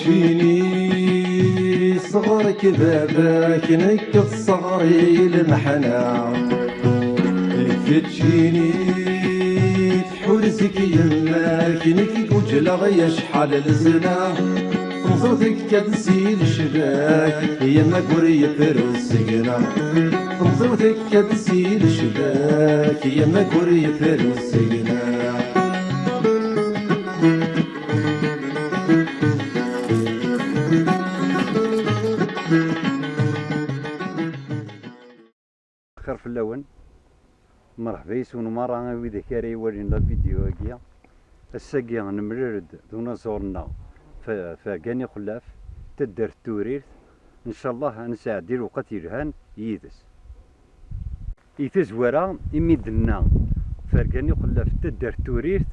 يكفتشيني صغرك باباك نكت صغري المحنة يكفتشيني تحوزك يماك نكي وجلغ يا شحال الزنا نظرتك كتسيل الشباك يماك وري فرسقنا نظرتك كتسيل الشباك يماك وري فرسقنا خير في اللون مرحبا يسون مرة ويدا كاري ورينا الفيديو هاكيا الساقي نمررد دونا زورنا فكاني خلاف تدر التوريرت ان شاء الله نساعد الوقت يرهان يدس يتزورا يميدنا فكاني خلاف تدر التوريرت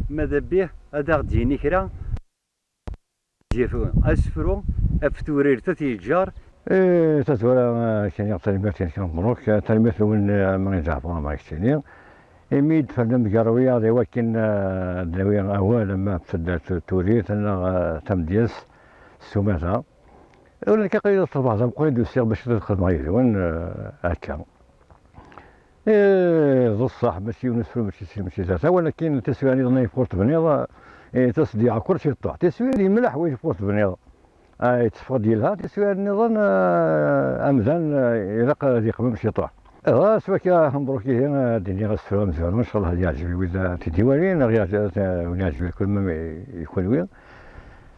ماذا به هذا غديني كرا جيفو اسفرو افتوريرت تيجار تتولى كان يعطي كان مبروك تلميذ وين ما يجعفر ما يشتني يميد فنم قروية ذي وكن ذوي أول لما ابتدت توريت أنا تمديس سومتها ولا كقيد الصباح زعما قيد يصير باش تدخل معي وين هكا ذو الصح ماشي ونسفر ماشي ثلاثة ولكن تسوياني ظني فورت بنيضة تصديع كلشي طاح تسوياني ملح وين فورت بنيضة يتصفى ديالها تسوى النظام امزان يلق ذيق ماشي طاح سواك مبروكي هنا الدنيا غسفر مزيان ما شاء الله يعجبني وإذا تديوالين يعجبني كل ما يكون وين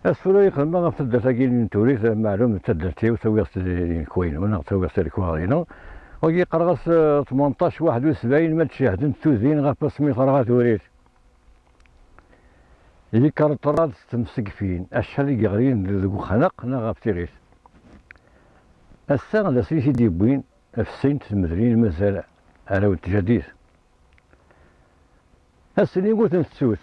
اسفلو يخدم غفدر تاكين توريث معلوم تدرتي وسوي كوين وانا سوي الكوارينا وكي قرغس 18 71 ما تشاهد توزين غاف سميت راه توريث اللي كانت طراد تمسقفين اشحال اللي غارين ذو خنق نا غافتيغيس الساعة لا سيدي ديبوين في السين تمدرين مازال على ود جديد السني قلت نتسوت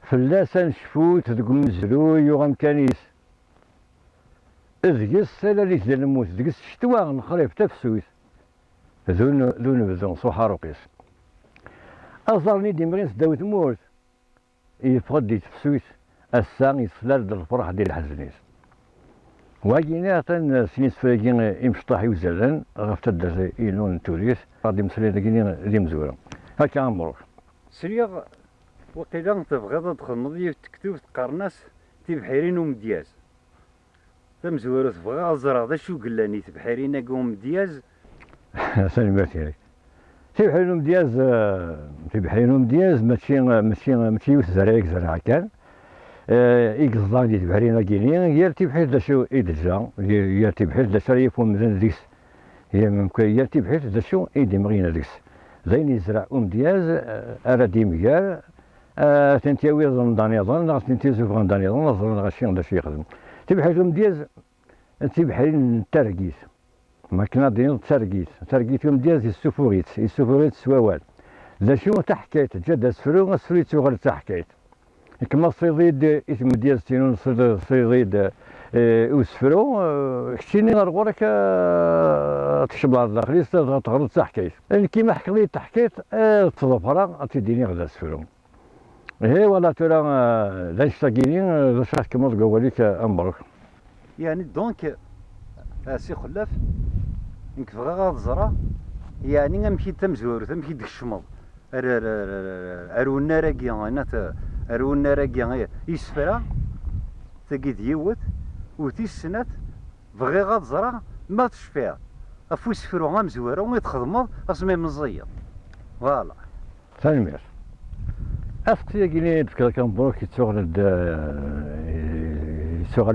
فلاسا نشفوت ذوك مزلوي وغم كانيس ذقس سالا لي ديال الموت ذقس شتوا نخريف تفسويت ذو نبذون صحاروقيس أزرني ديمغيس داوت موت يفقد يتفسويت الساعة يسلال الفرح ديال الحزنيس واجينا سنيس فاجين يمشطاح يوزلن غفتد ينون توريث غادي مسلي دي مزوره هكا عمرو سريغ وقيلا تبغيض تدخل نظيف تكتب تقرناس تبحيرين ومدياز تمزورو تبغى الزرع ذا شو قلاني تبحيرين اكو مدياز سلمات عليك تبحيرين ومدياز ماشي زرعيك زرع كان إيكزان دي تبحرين كيني يالتي بحيث دا شو إيدجا يالتي بحيث دا شريف ومدن ديكس هي ممكن يالتي بحيث دا شو إيدي مغينا ديكس زين يزرع دياز أرا ديميال تنتيوي ظن دانيظن لا تنتيزو فغان دانيظن ظن غاشي دا شي يخدم تبحيث دياز تبحرين ترقيس ما كنا ديال ترقيت دياز السفوريت سواوال دا شو تحكيت جد سفرو سفريت وغير تحكيت كما الصيديد اسم ديال ستينون الصيديد وسفرو كتيني غرغورك تشبع الداخلي تغرد تحكيت كيما حكى لي تحكيت تظفر تديني غدا سفرو هي ولا ترى لا نشتاقيني ذا شاف كما تقوليك امبرك يعني دونك سي خلاف انك بغا غتزرع يعني غنمشي تمزور تمشي ديك الشمال ارونا راكي انا ارونا راكي يسفرا تاكي ديوت وتيسنات بغي غتزرع ما تشفيها افو يسفرو غا مزوره وما تخدمض اسمي مزيط فوالا تنمير اسقسي كيني كان مبروك يتشغل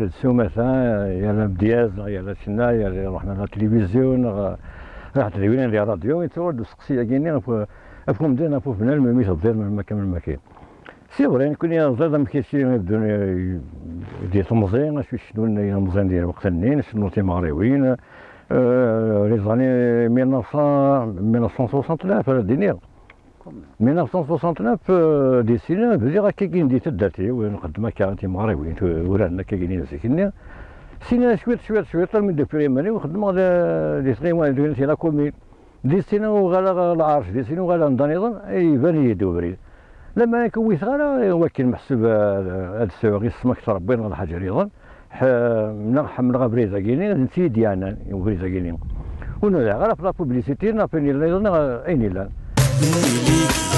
السومثا يا مدياز يا لاشنا يا رحنا للتلفزيون راح تلفزيون يا راديو يتولد سقسي كيني افهم مدينة فوق بنا المميت الضير من المكان المكان سي فري كوني زاد مكيشي يبدون دي تمزين شنو المزين ديال وقت النين شنو تيماريوين لي زاني 1969 في الدنيا 1969 دي سينا بدي كاين دي تداتي ونقدم كان تيماريوين ورانا كاينين سكننا سينا شويه من دي بريماني وخدم دي سنين ديال لا كومين دي سينا وغالا العرش دي سينا وغالا نضانيضا يبان يدو بريد لما كويت غير ولكن محسوب هذا السوق غير السمك تربين غير الحاجه ايضا من غير بريزا كيني نسي ديانا بريزا كيني ونلا غير في لا بوبليسيتي نابني لا اين لا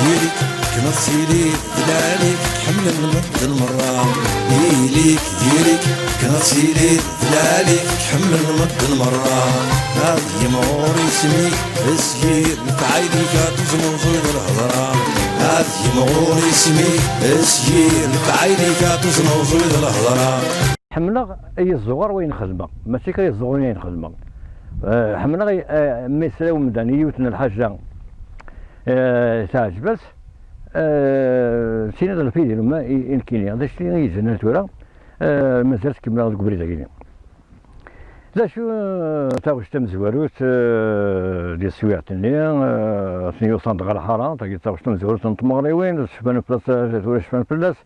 يليك كنصيلي دلاليك حمل المد المرة يليك كنصيلي دلاليك حمل المد المرة هذه مغوري سميك اسكير متعايدي كاتوزمو في الهضرة هذه مغوري سميك اسكير متعايدي كاتوزمو في الهضرة حملنا اي الزغر وين خدمه ماشي كاي الزغر وين خدمه حملنا مثلا ومدني وتنا الحاجه تاع جبس سينا الفيديو لما يمكن هذا الشيء يزن التورا مازال كمل قبل ذاك لا شو تاع شتم زواروت ديال سويعتني ثني صندق على الحاره تاع شتم زواروت نطمغري وين شفنا بلاصه ولا شفنا بلاص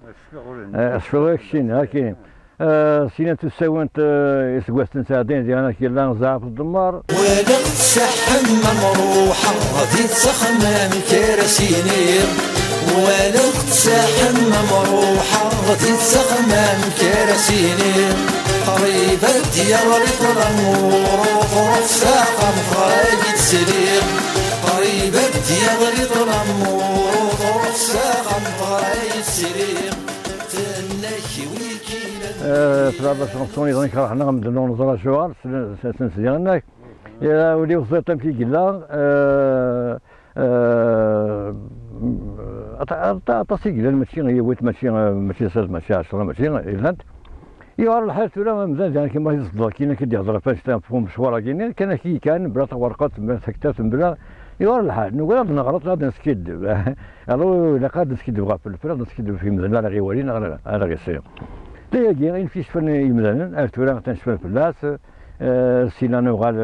شفنا كاين هاكين سينا تساوانت يسقوستن ساعدين ديالنا كي لا نزعف الدمار ولا شحن مروحة غادي تسخن كراسينير ولا شحن مروحة غادي تسخن كراسينير قريبة ديال ريط الأمور وفرق ساقة مخايد سرير قريبة ديال ريط الأمور وفرق ساقة مخايد سرير تنكي ثلاثة شنصوني ظنك راح نغم دلون نظرة شوار سنس ديالنا يا ولي وصلت كي قلا تصيق ماشي هي ويت ماشي ساز ماشي 10 ماشي إلا يوار الحال ولا مزال يعني كيما يصدر كاين كيدي هضره فاش تفهم مشوار كاين كان بلا ورقات بلا سكتات بلا يوار الحال نقول نغلط غادي نسكد الو لا قاد نسكد بغا في الفرق نسكد في مزال لا غير ولينا على غير سير تلاقي غير في شفن يمدانا التورا تنشفن في اللاس سينا نوغال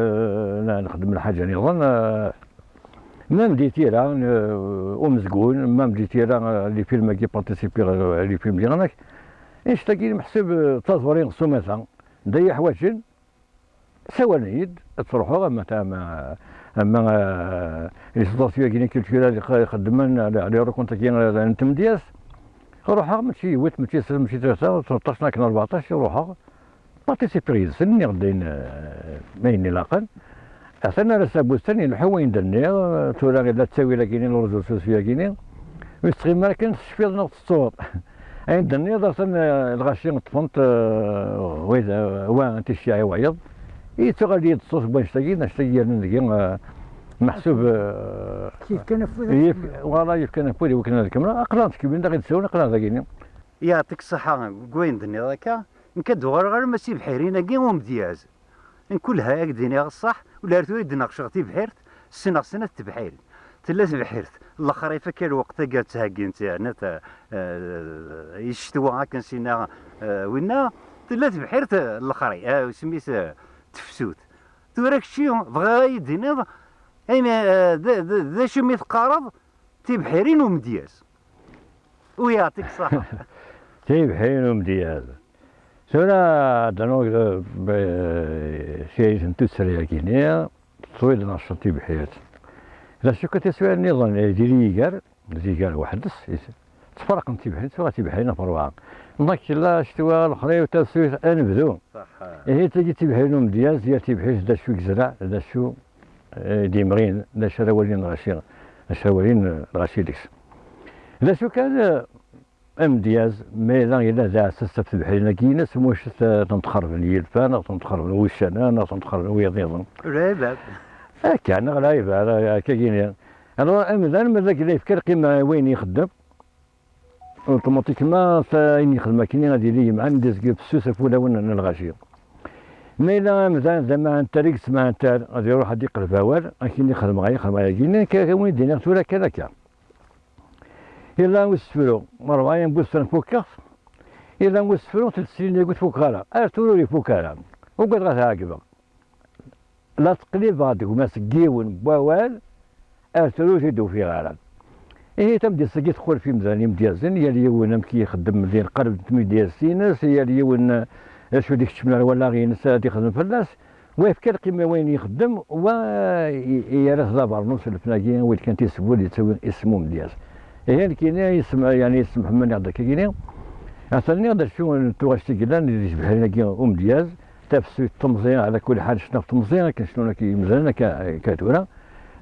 نخدم الحاجه نظن ما مديتي راه ومزقون ما مديتي راه لي فيلم كي بارتيسيبي لي فيلم ديالك ايش تلاقي محسوب تصورين سمثا داي حوايج سوانيد تروحوا اما لي سوسيو كاين كولتورال اللي خدمنا على روكونتا كاين نتمدياس روحها ماشي ويت ماشي 6 ماشي 13 كان 14 روحها بارتيسيبي سني غاديين ما ينلاقن اثنا راه بوستاني الحواين درنا تورا غير لا تساوي لا كاينين الرزق سوسيا كاينين ويستغي ما كانش في نقطه الصوت عندنا درنا الغاشي طفنت وين انت الشاي وعيض يتغادي الصوت باش نشتاقي نلقى محسوب كيف كان فوز والله كيف كان فوز وكنا الكاميرا اقرانت كيف بين داك تساوي اقران ذاكيني يعطيك الصحة كوين دنيا ذاك نكدو غير ماشي بحيرين كي ومدياز نكلها ياك ديني الصح ولا رتوي دنا شغتي بحيرت سنة تبحير تلاث بحيرت الاخر يفكر الوقت قال تهاكين تاعنا يشتوا هاك نسينا وينا تلاث بحيرت الاخر سميت تفسوت توراك شي بغا يديني ايما ذا شو ميتقارض تيبحيرين ومدياز ويعطيك الصحة تيبحيرين ومدياز سونا دانو شي انتو سريا كينيا طويل نشط تيبحيرت إذا شو كتسوي النظام ديال زيكار وحدس تفرق تيبحيرت سوا تيبحيرين فروعا ناك لا شتوا الاخرين وتسوي نبذو صح هي تجي تيبحيرين ومدياز هي تيبحيرت دا شو يزرع دا شو ديمرين لا شراولين غاشي شراولين غاشي ديكس لا شو كان امدياز مي لا الا ذا سست بحالنا كاين سموش تنتخرب اليلفان تنتخرب الوشانان تنتخرب ويضيضن رباب كان غلايب على كاين انا امدان مازال كي يفكر قيمه وين يخدم اوتوماتيكمون فين يخدم كاين غادي لي مع ندير بسوسه فولا وين الغاشي مي لا مزال زعما انت ريك تسمع انت غادي يروح هذيك الفوال كاين يخدم غير كاين كاين دينا ولا كذا إلا وسفرو مرواين بوسفر فوكاس إلا وسفرو 3 سنين يقول فوكالا أرتولو لي فوكالا وقد غتعاقبه لا تقليب غادي وما سقيون بوال أرتولو تيدو في غالا إيه تمدي سقي تدخل في مزال مديازن يا اليوم كي يخدم مزيان قرب 8 سيناس يا اليوم شو ديك الشمال ولا غير نسا يخدم في الناس ويفكر قيمة وين يخدم و يراه لا برنوس الفناكين وين كان تيسبوا اللي تسوي اسمه مدياز هي كيني يسمع يعني يسمح من هذاك كيني عطاني هذا شو توغشتي كذا اللي يشبه لنا كي دياز تفسير التمزيان على كل حال شنو في التمزيان لكن شنو كي مزالنا كتورا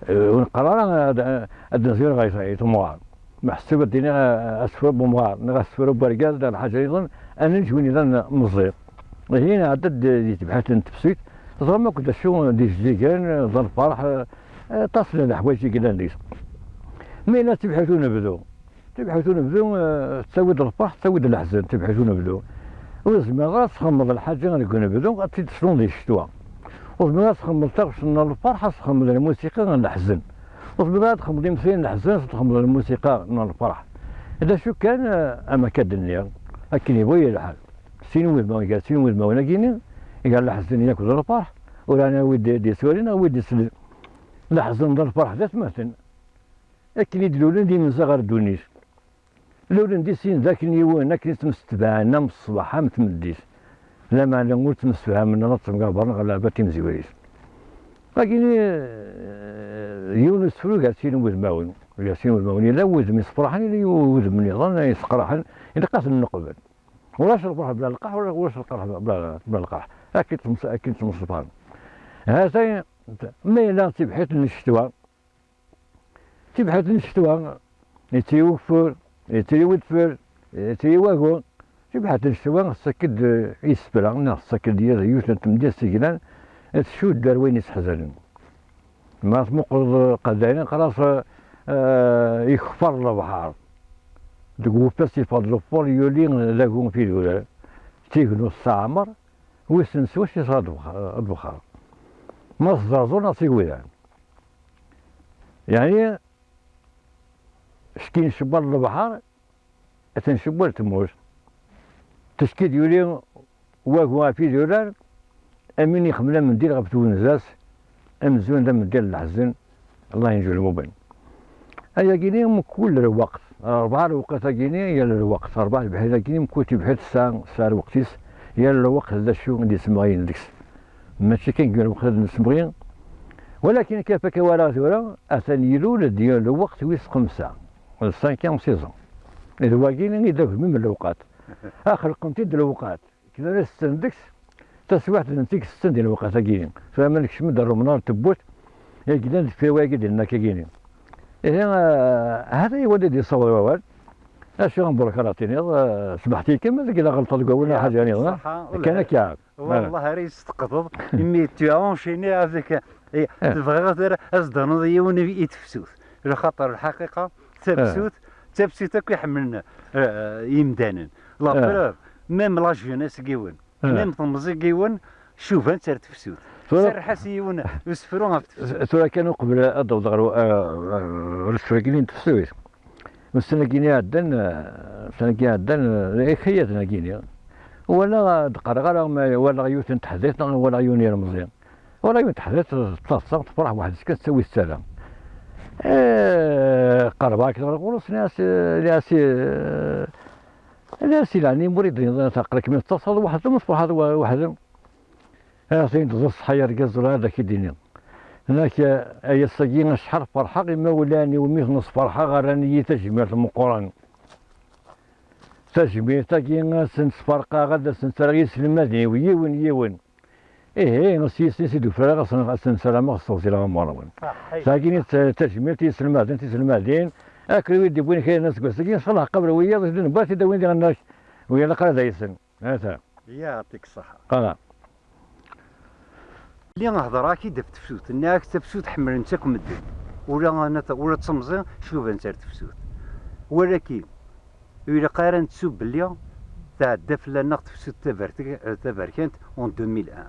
ونقرر هذا نزير غاية مغار محسوبة دينا أسفر بمغار نغسفر برقاز دار الحاجة أيضا أنا نجوني ذا مزير هنا عدد يتبحث تفسير ظلما كنت شو دي جيجان ظل فرح تصل الحوايج كذا نديس مي لا تبحثون بدو تسود الفرح تسود الحزن تبحثون بدو وزعما تخمض الحاجه غنكون بدو غتتصلون ديال الشتوى وزعما تخمض تغشن الفرح تخمض الموسيقى الحزن وزعما تخمض مثلا الحزن تخمض الموسيقى الفرح هذا شو كان اما كدنيا لكن يبغي الحال سينو الماء كيني قال الحزن ياكل الفرح ورانا ودي دي سورينا ودي سل الحزن الفرح ذات مثلا لكن يدلولن دي من صغر دونيس لولن دي سين ذاك اليوم لكن تمستبعنا من الصباح ما تمديش لا ما نقول تمستبع من نطم قابرنا على باتي مزيويس لكن يونس فلو قاسين والماون لا وذ من صفرحن اللي وذ من يظن يسقرحن إذا قاس النقبل ولاش الفرح بلا القح ولاش القرح بلا القرح أكيد مصفان هذا ما لا تبحث الشتوى يتيوفر يتيودفر يتيواغو تبحث الشتوى سكد يسبلا سكد ديال يوسف تمدي سجلان تشو دار وين يسحزن ما تمقرض قداين خلاص يخفر البحر تقول بس يفضل فول يولين لاغون في الولا تيغنو السامر ويسنس واش يصاد البخار ما صدرزونا سيويان يعني شكين شبال البحر تنشبال تموز تشكيد يولي واقوا في دولار امين يخملا من دير غفتو نزاس امزون ذا من دير الحزن الله ينجو المبين هيا كيني كل الوقت 4 الوقت كيني هي الوقت 4 بحال كيني كنت بحال ساعة الوقتيس هي الوقت ذا شو اللي سمعين ديكس ماشي كاين الوقت نسمعين ولكن كيف كوارا ثورا اثني يلول ديال الوقت ويس 5 5 سيزون الواقيين يدافع من الاوقات اخر قمتي ديال الاوقات كذا نستندكس تسويحت نتيك السن ديال الوقت كاينين فمالك شمد الرمنار تبوت كذا في واقي ديالنا كاينين هذا يولد يصور ووال اش غنبرك راتيني سمحتي كما كذا غلطه ولا حاجه يعني كان كعب والله ريس تقبض مي تيونشيني هذاك تبغي غير اصدر يوني يتفسوس على خاطر الحقيقه تبسوت كيحملنا يمدانن لا بروف ميم لا جونيس كيون ميم طمزي كيون شوف انت تفسوت سير حسيون يسفرون ترى كانوا قبل الضوء رسولين تفسوت والسنه كيني عندنا خياتنا كيني ولا دقرقره ولا غيوت تحدث ولا عيوني مزيان ولا يوم تحدث تصل تفرح واحد كتسوي السلام قرباك نقولوا ناس يعني مريضين تقلك من اتصل واحد مصبح هذا واحد سين تزص حير قزر هذا كيديني هناك اي السكينه شحال فرحه ما ولاني وميت نص فرحه غراني تجميع القران تجميع تاكي سنس فرقه غدا سنسرغيس المدني ويون ايه نسيس دو فراغ سنسلام خصوصي لا مروان ساكين تجميع تيسلمادين اكل ويدي بوين خير الناس كويسين صلاح قبل ويا باتي دوين ديال الناس ويا لقى دايسن هذا يعطيك الصحه قال اللي نهضر كي دفت تفسوت انك تفسوت حمل انت كمدن ولا تمزي شوف انت تفسوت ولكن إلا قارنت تسوب بلي تعدى في لنا تفسوت تباركانت اون 2001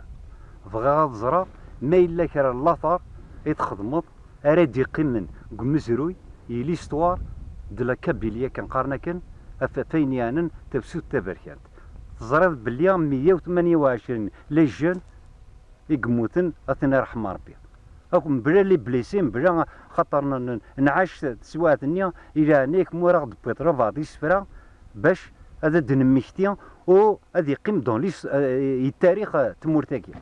بغا تزرا ما إلا كرا لاثار يتخدمط أراد يقيمن قمزروي ليستوار دو لا كابيليا كنقارنا كان فين يانن تفسوت تباركانت تزرا بلي 128 لي جون يقموتن أثناء رحمة ربي أكون بلا لي بليسين بلا خاطر نعاش سواء النيا إلى هناك موراغ بيترو فاضي سفرا باش هذا دنميكتيا و هذا يقيم دون ليس التاريخ تمورتاكي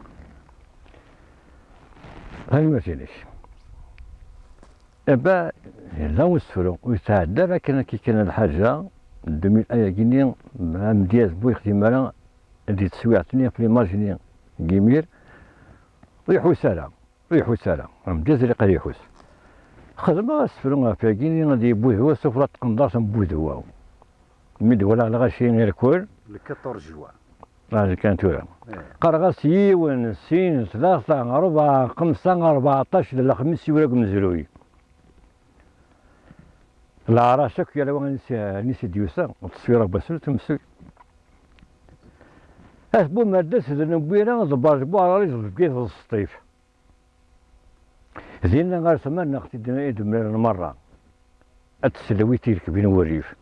هاي ما تينيش ابا لا وسفرو ويتعدى لكن كي كان الحاجه 2000 ايا كيني مع مدياز بو يخدم انا اللي تسويعتني في ليماجيني كيمير ويحوس على مدياز اللي قال يحوس خدمه سفرو في كيني غادي بوه هو سفرة قنداص بوه هو ميد ولا على غاشين غير كل ل14 جوع هذه كانت ولا قرغاس يون سين 3 4 5 14 الخميس ولا مزروي لا راسك يا لو نسي ديوسا التصوير بسل تمسك اسبو مادس نبينا ضبار بوار بقيت الصيف زينا غير ثمان نختي دنا من المره اتسلوي تيرك بين وريف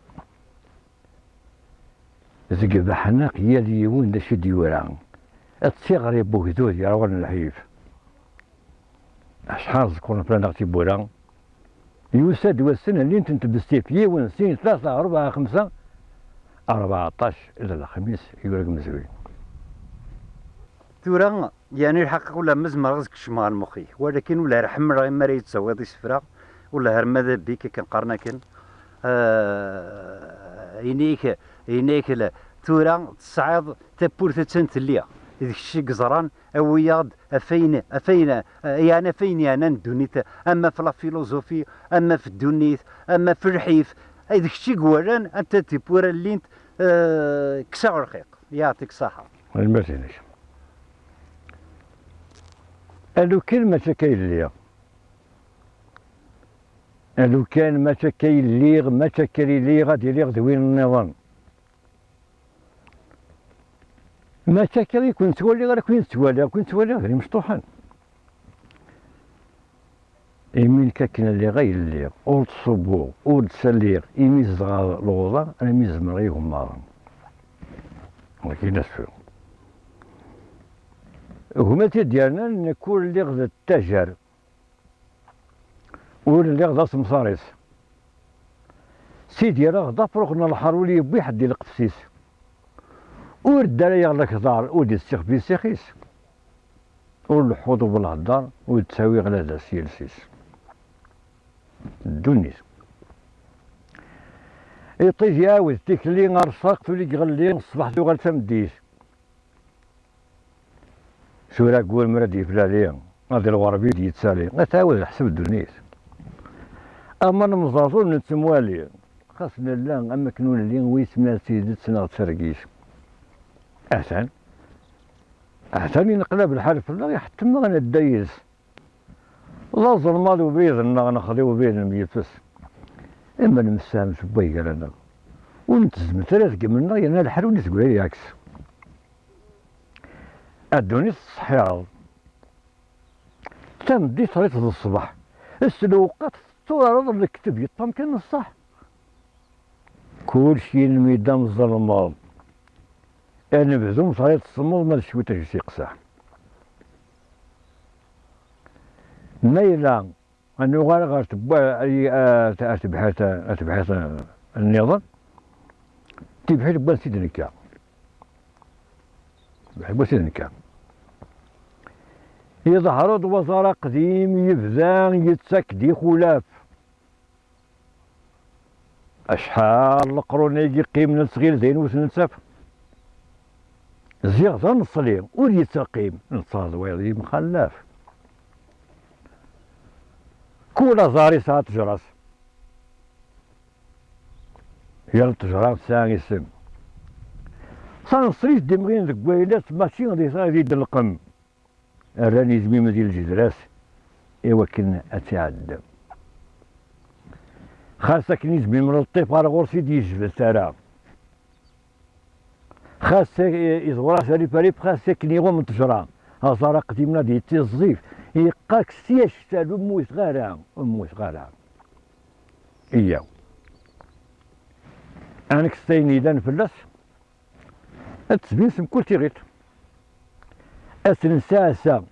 زق بحناق يا ليون دا شي ديوران تصيغري بوكدود يا رول الحيف اشحال ذكرنا فلا نغتي بوران يوسد والسنه اللي انت تبستي في ونسين 3 4 5 14 الى الخميس يورق مزوي تورا يعني الحق ولا مزمر رزق شمال مخي ولكن ولا رحم راه ما يتزوض يسفرا ولا هر ماذا بيك كنقارنا كان ينيك لا تورا تصعد تبورت تنتليا داك الشيء قزران اوياض افين يعني فين انا ندونيت اما في لا فيلوزوفي اما في الدونيت اما في الرحيف هذاك الشيء قوالان انت تبورا اللي انت كسا رقيق يعطيك الصحه المرتينيش لو كان ما تكاين ليا لو كان ما تكاين لي ما تكاين لي غادي لي غدوين النظام ما تكاين كنت تولي غير كنت تولي غير مشطوحان يمين كاكنا اللي غير اللي اول تصبو اول تسليغ يميز الوضع انا ميز مريهم مارن ولكن نسفو هما ديالنا نكون اللي غدا التاجر واللي غدا سمصاريس سيدي راه غدا فروقنا الحرولي بواحد ديال القفسيس ورد عليا غلك دار ودي السيخ بيسيخيس والحوض بالهدار وتساوي غلا سيلسيس الدنيس يطيج يعاود ديك اللي غرساق تولي غلي الصباح تو غلتمديس شورا قول مراد يفلا ليا غادي الغربي يتسالي غتعاود حسب الدنيس اما نمزازون نتموالي خاصنا لا اما كنون اللي ويسمى سيدتنا تسرقيش احسن ينقلب الحال في الله حتى ما غندايز لا ظلمات وبيض نخليو بين الميتس اما نمسام شبي قال انا ونتزم ثلاث قمنا ينال الحال ونتقول لي عكس ادوني الصحيح تمدي طريقة الصباح السلوقات صورة الكتب يطم كان الصح كل شيء الميدان الظلمات انا بزوم طريقة الصمود ما شويت شي قصاح نيلا انه غير تبحث النظام تبحث بان سيدي نكا يظهر وزارة قديم يفزان يتسكدي خلاف اشحال القرون يقيم نصغير زين وسنسف زيغ نصلي وريت قيم نصاد ويضي مخلف كل زاري ساعة جرس يلا تجرس ساعة يسم صنصريف دمغين ذك ويلات ماشي غادي صاير يد القم راني زميمة ديال الجدراس ايوا كنا اتعدى خاصك نزمي من الطيف على غرسي دي جبل ترى خاصك يزورا سالي فريب خاصك نيغو من تجرا هزارة قديمنا دي تيزيف يقاك سياش سالو امو صغارة اياو انك ستيني دان فلاس اتسبيسم كل تيغيت اسن ساسا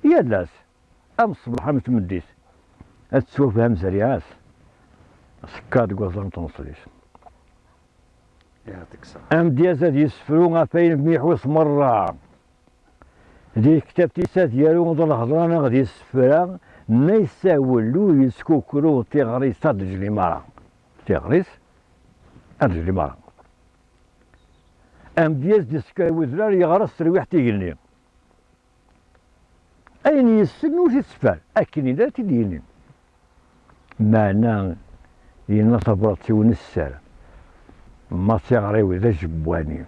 يالاس ام الصبح متمديس اتسوف هم زرياس سكاد قوزان تنصليش يعطيك الصحة ام ديازا يسفرو فين بميحوس مرة دي كتابتي سات ديالو نضل الهضرانة غادي يسفرا ما يساولو يسكوكرو تيغريس تدجلي مرة تيغريس أدجلي مرة أم دياز ديسكا وزرار يغرس ترويح تيجني أين يسن وش يتسفال أكني لا تديني معنا ينا صبرت ونسر ما تيغري وذا جبواني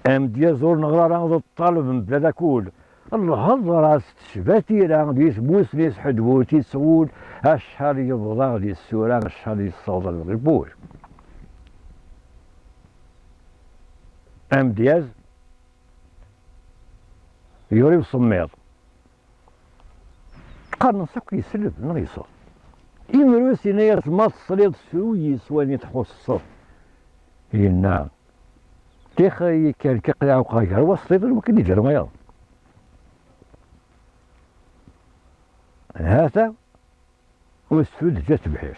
أم ديازور نغرا راه الطالب من بلا كول الله هضر شباتي راه ديس موسنيس حدوتي سول اشحال يبضا ديال السورة اشحال يصوض الغبور ام دياز يوري وصميض قرن صك يسلب نغيصو إمروس يناير ما تصليض سوي سواني تحوصو ينا تيخي كان كيقلع وقاير وصليض وكان يجري مياض هذا هو السود جات بحير